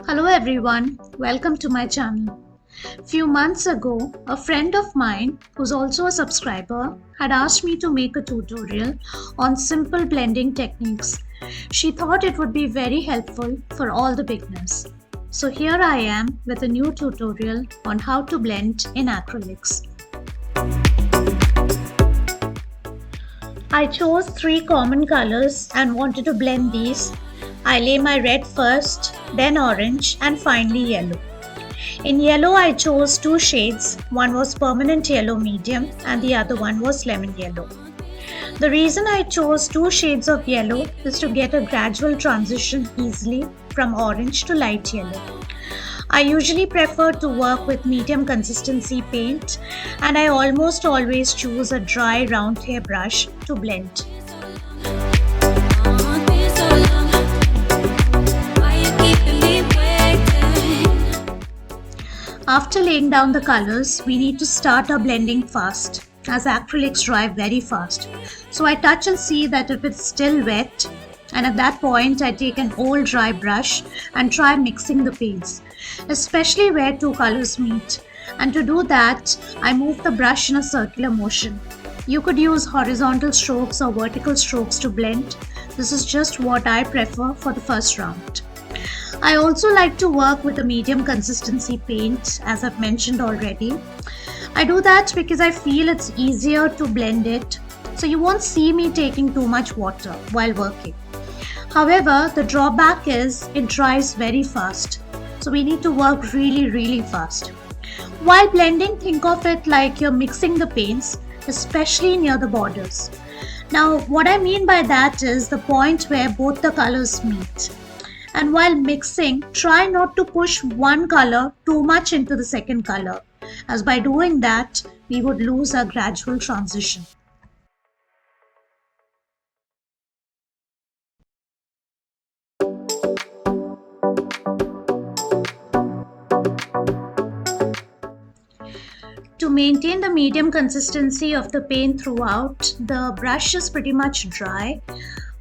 Hello everyone, welcome to my channel. Few months ago, a friend of mine who's also a subscriber had asked me to make a tutorial on simple blending techniques. She thought it would be very helpful for all the beginners. So here I am with a new tutorial on how to blend in acrylics. I chose three common colors and wanted to blend these. I lay my red first, then orange, and finally yellow. In yellow, I chose two shades. One was permanent yellow medium and the other one was lemon yellow. The reason I chose two shades of yellow is to get a gradual transition easily from orange to light yellow. I usually prefer to work with medium consistency paint, and I almost always choose a dry round hair brush to blend. After laying down the colors, we need to start our blending fast as acrylics dry very fast. So I touch and see that if it's still wet, and at that point I take an old dry brush and try mixing the paints, especially where two colors meet. And to do that, I move the brush in a circular motion. You could use horizontal strokes or vertical strokes to blend. This is just what I prefer for the first round. I also like to work with a medium consistency paint, as I've mentioned already. I do that because I feel it's easier to blend it, so you won't see me taking too much water while working. However, the drawback is it dries very fast, so we need to work really fast. While blending, think of it like you're mixing the paints, especially near the borders. Now, what I mean by that is the point where both the colors meet. And while mixing, try not to push one color too much into the second color, as by doing that, we would lose our gradual transition. To maintain the medium consistency of the paint throughout, the brush is pretty much dry.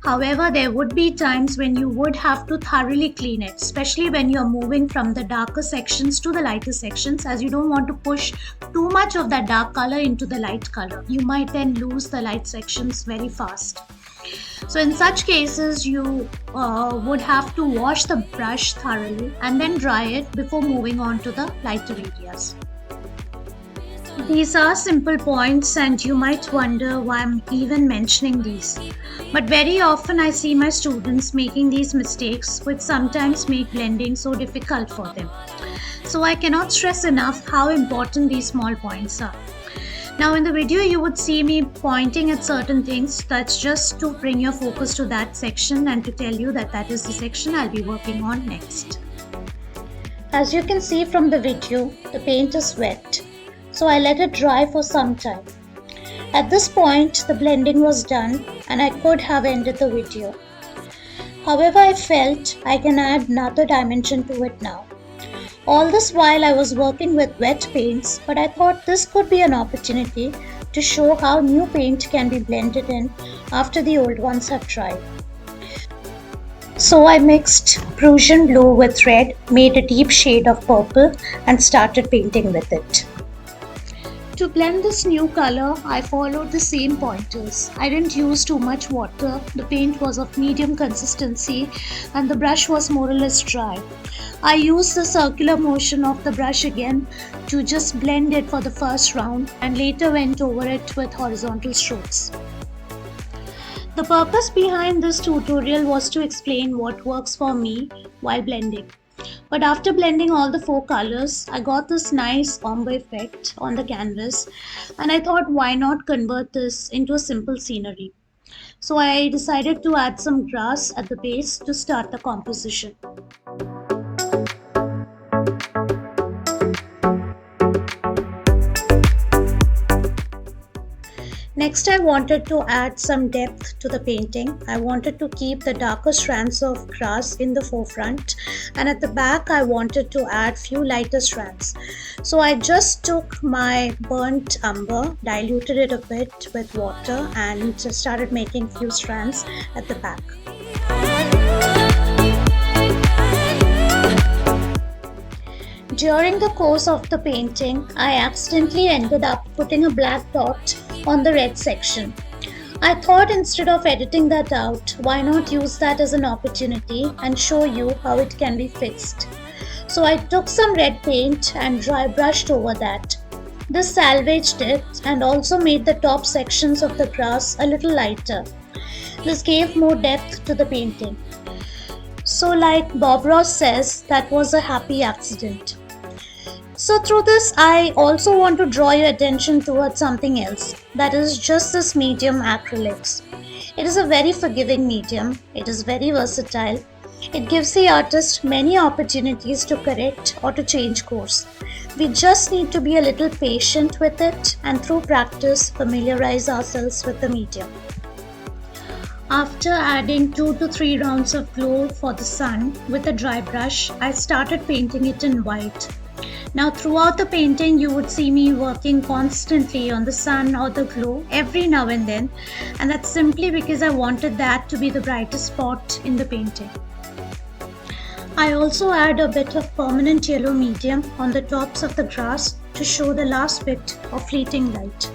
However, there would be times when you would have to thoroughly clean it, especially when you're moving from the darker sections to the lighter sections, as you don't want to push too much of that dark color into the light color. You might then lose the light sections very fast. So in such cases, you would have to wash the brush thoroughly and then dry it before moving on to the lighter areas. These are simple points and you might wonder why I'm even mentioning these. But very often I see my students making these mistakes, which sometimes make blending so difficult for them. So I cannot stress enough how important these small points are. Now in the video you would see me pointing at certain things. That's just to bring your focus to that section and to tell you that that is the section I'll be working on next. As you can see from the video, the paint is wet. So I let it dry for some time. At this point, the blending was done and I could have ended the video. However, I felt I can add another dimension to it now. All this while I was working with wet paints, but I thought this could be an opportunity to show how new paint can be blended in after the old ones have dried. So I mixed Prussian blue with red, made a deep shade of purple and started painting with it. To blend this new color, I followed the same pointers. I didn't use too much water, the paint was of medium consistency and the brush was more or less dry. I used the circular motion of the brush again to just blend it for the first round and later went over it with horizontal strokes. The purpose behind this tutorial was to explain what works for me while blending. But after blending all the four colors, I got this nice ombre effect on the canvas and I thought why not convert this into a simple scenery. So I decided to add some grass at the base to start the composition. Next, I wanted to add some depth to the painting. I wanted to keep the darker strands of grass in the forefront, and at the back I wanted to add few lighter strands. So I just took my burnt umber, diluted it a bit with water and just started making few strands at the back. During the course of the painting, I accidentally ended up putting a black dot on the red section. I thought instead of editing that out, why not use that as an opportunity and show you how it can be fixed. So I took some red paint and dry brushed over that. This salvaged it and also made the top sections of the grass a little lighter. This gave more depth to the painting. So like Bob Ross says, that was a happy accident. So through this, I also want to draw your attention towards something else, that is just this medium acrylics. It is a very forgiving medium, it is very versatile. It gives the artist many opportunities to correct or to change course. We just need to be a little patient with it and through practice familiarize ourselves with the medium. After adding 2 to 3 rounds of glow for the sun with a dry brush, I started painting it in white. Now throughout the painting you would see me working constantly on the sun or the glow every now and then, and that's simply because I wanted that to be the brightest spot in the painting. I also add a bit of permanent yellow medium on the tops of the grass to show the last bit of fleeting light.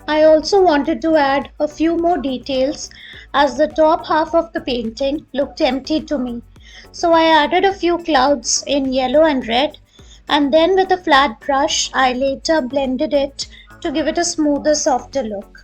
I also wanted to add a few more details as the top half of the painting looked empty to me. So I added a few clouds in yellow and red, and then with a flat brush I later blended it to give it a smoother, softer look.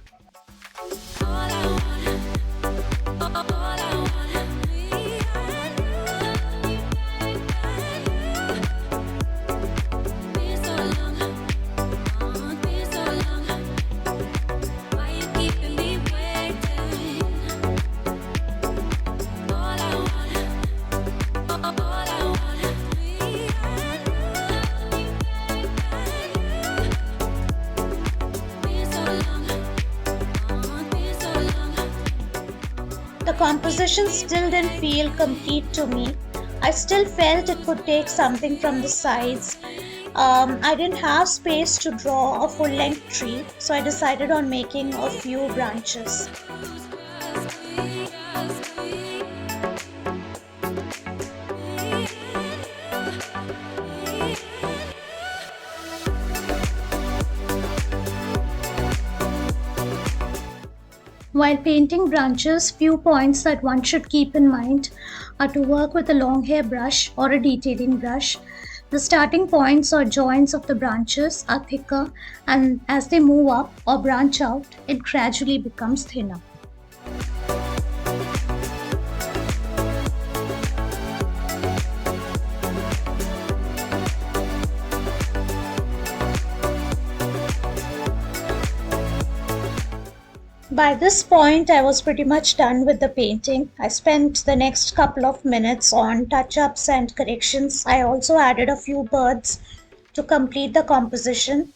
The composition still didn't feel complete to me. I still felt it could take something from the sides. I didn't have space to draw a full-length tree, so I decided on making a few branches. While painting branches, few points that one should keep in mind are to work with a long hair brush or a detailing brush. The starting points or joints of the branches are thicker, and as they move up or branch out, it gradually becomes thinner. By this point, I was pretty much done with the painting. I spent the next couple of minutes on touch-ups and corrections. I also added a few birds to complete the composition.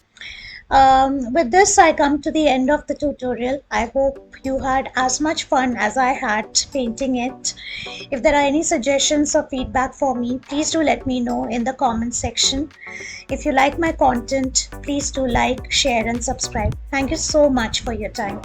With this, I come to the end of the tutorial. I hope you had as much fun as I had painting it. If there are any suggestions or feedback for me, please do let me know in the comment section. If you like my content, please do like, share and subscribe. Thank you so much for your time.